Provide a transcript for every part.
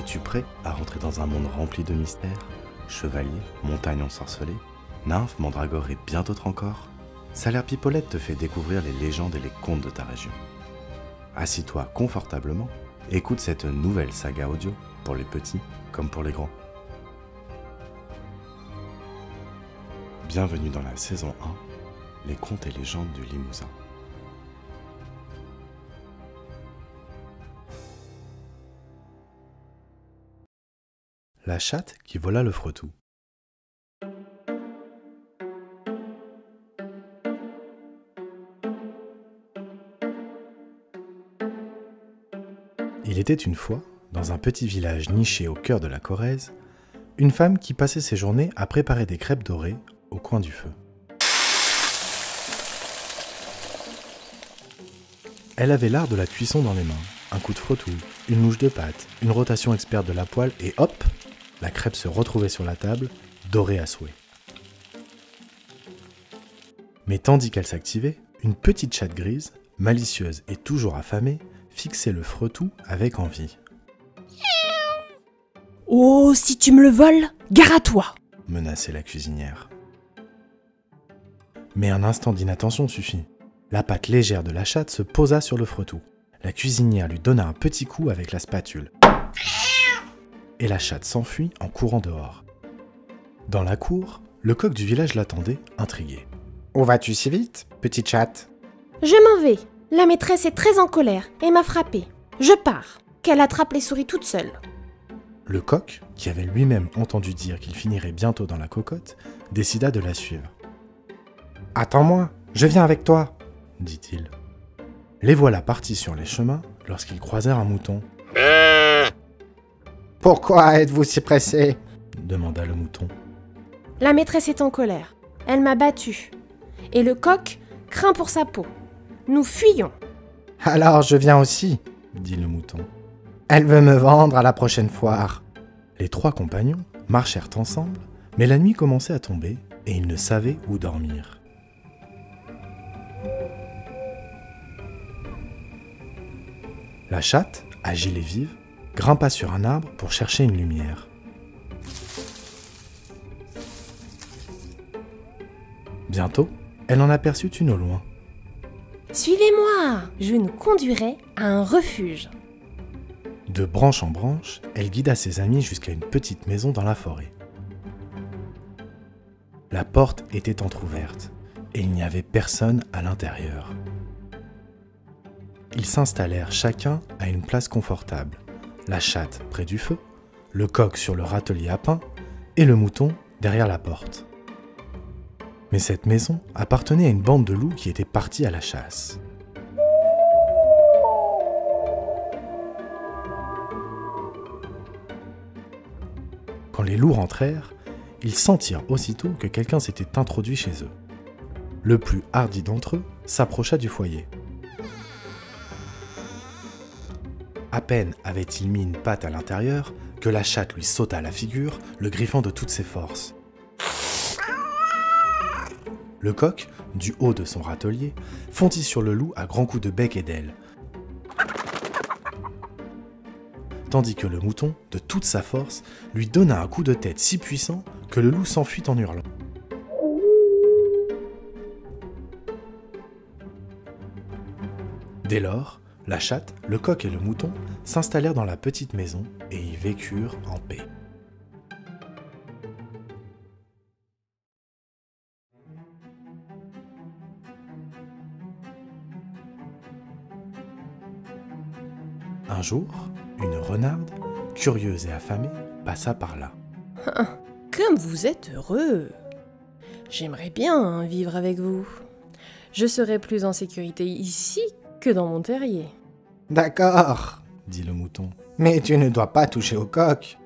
Es-tu prêt à rentrer dans un monde rempli de mystères? Chevaliers, montagnes ensorcelées, nymphes, mandragores et bien d'autres encore? Salaire Pipolette te fait découvrir les légendes et les contes de ta région. Assis-toi confortablement et écoute cette nouvelle saga audio pour les petits comme pour les grands. Bienvenue dans la saison 1, les contes et légendes du Limousin. La chatte qui vola le fretou. Il était une fois, dans un petit village niché au cœur de la Corrèze, une femme qui passait ses journées à préparer des crêpes dorées au coin du feu. Elle avait l'art de la cuisson dans les mains, un coup de frottou, une louche de pâte, une rotation experte de la poêle et hop, la crêpe se retrouvait sur la table, dorée à souhait. Mais tandis qu'elle s'activait, une petite chatte grise, malicieuse et toujours affamée, fixait le fretou avec envie. « Oh, si tu me le voles, gare à toi !» menaçait la cuisinière. Mais un instant d'inattention suffit. La patte légère de la chatte se posa sur le fretou. La cuisinière lui donna un petit coup avec la spatule. Et la chatte s'enfuit en courant dehors. Dans la cour, le coq du village l'attendait, intrigué. « Où vas-tu si vite, petite chatte ?»« Je m'en vais. La maîtresse est très en colère et m'a frappée. Je pars. Qu'elle attrape les souris toute seule. » Le coq, qui avait lui-même entendu dire qu'il finirait bientôt dans la cocotte, décida de la suivre. « Attends-moi, je viens avec toi !» dit-il. Les voilà partis sur les chemins lorsqu'ils croisèrent un mouton. « Pourquoi êtes-vous si pressé ?» demanda le mouton. « La maîtresse est en colère. Elle m'a battue. Et le coq craint pour sa peau. Nous fuyons. »« Alors je viens aussi, » dit le mouton. « Elle veut me vendre à la prochaine foire. » Les trois compagnons marchèrent ensemble, mais la nuit commençait à tomber et ils ne savaient où dormir. La chatte, agile et vive, grimpa sur un arbre pour chercher une lumière. Bientôt, elle en aperçut une au loin. « Suivez-moi, je nous conduirai à un refuge. » De branche en branche, elle guida ses amis jusqu'à une petite maison dans la forêt. La porte était entr'ouverte et il n'y avait personne à l'intérieur. Ils s'installèrent chacun à une place confortable, la chatte près du feu, le coq sur le râtelier à pain et le mouton derrière la porte. Mais cette maison appartenait à une bande de loups qui était partie à la chasse. Quand les loups rentrèrent, ils sentirent aussitôt que quelqu'un s'était introduit chez eux. Le plus hardi d'entre eux s'approcha du foyer. À peine avait-il mis une patte à l'intérieur que la chatte lui sauta à la figure, le griffant de toutes ses forces. Le coq, du haut de son râtelier, fondit sur le loup à grands coups de bec et d'ailes. Tandis que le mouton, de toute sa force, lui donna un coup de tête si puissant que le loup s'enfuit en hurlant. Dès lors, la chatte, le coq et le mouton s'installèrent dans la petite maison et y vécurent en paix. Un jour, une renarde, curieuse et affamée, passa par là. « Comme vous êtes heureux. J'aimerais bien vivre avec vous. Je serai plus en sécurité ici que dans mon terrier. »« D'accord, » dit le mouton. « Mais tu ne dois pas toucher au coq. » »«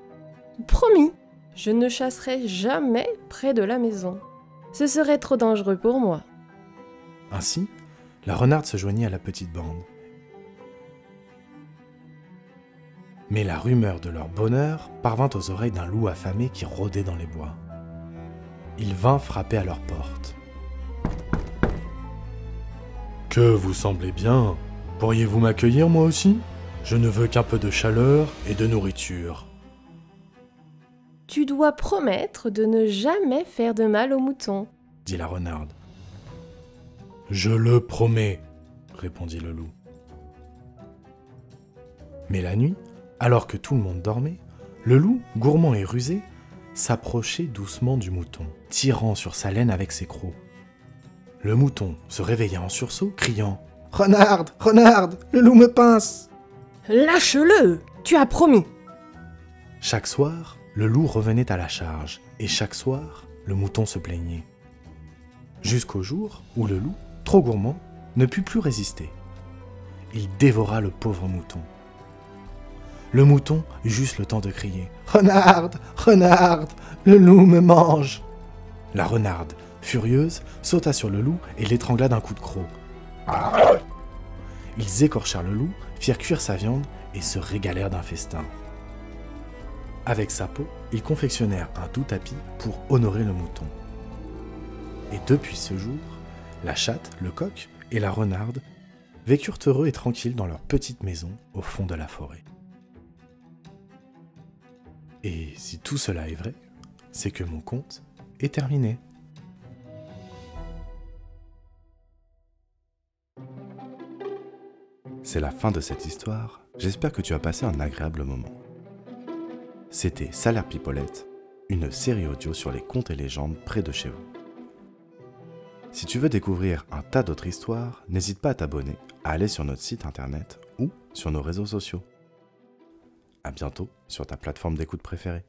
Promis, je ne chasserai jamais près de la maison. Ce serait trop dangereux pour moi. » Ainsi, la renarde se joignit à la petite bande. Mais la rumeur de leur bonheur parvint aux oreilles d'un loup affamé qui rôdait dans les bois. Il vint frapper à leur porte. « Que vous semblez bien. Pourriez-vous m'accueillir moi aussi ? Je ne veux qu'un peu de chaleur et de nourriture. tu dois promettre de ne jamais faire de mal aux moutons. » dit la renarde. « Je le promets, » répondit le loup. Mais la nuit, alors que tout le monde dormait, le loup, gourmand et rusé, s'approchait doucement du mouton, tirant sur sa laine avec ses crocs. Le mouton se réveilla en sursaut, criant « Renarde, renarde, le loup me pince !» « Lâche-le, tu as promis !» Chaque soir, le loup revenait à la charge, et chaque soir, le mouton se plaignait. Jusqu'au jour où le loup, trop gourmand, ne put plus résister. Il dévora le pauvre mouton. Le mouton eut juste le temps de crier « Renarde, renarde, le loup me mange !» La renarde, furieuse, sauta sur le loup et l'étrangla d'un coup de croc. Ils écorchèrent le loup, firent cuire sa viande et se régalèrent d'un festin. Avec sa peau, ils confectionnèrent un doux tapis pour honorer le mouton. Et depuis ce jour, la chatte, le coq et la renarde vécurent heureux et tranquilles dans leur petite maison au fond de la forêt. Et si tout cela est vrai, c'est que mon conte est terminé. C'est la fin de cette histoire, j'espère que tu as passé un agréable moment. C'était Salaire Pipolette, une série audio sur les contes et légendes près de chez vous. Si tu veux découvrir un tas d'autres histoires, n'hésite pas à t'abonner, à aller sur notre site internet ou sur nos réseaux sociaux. À bientôt sur ta plateforme d'écoute préférée.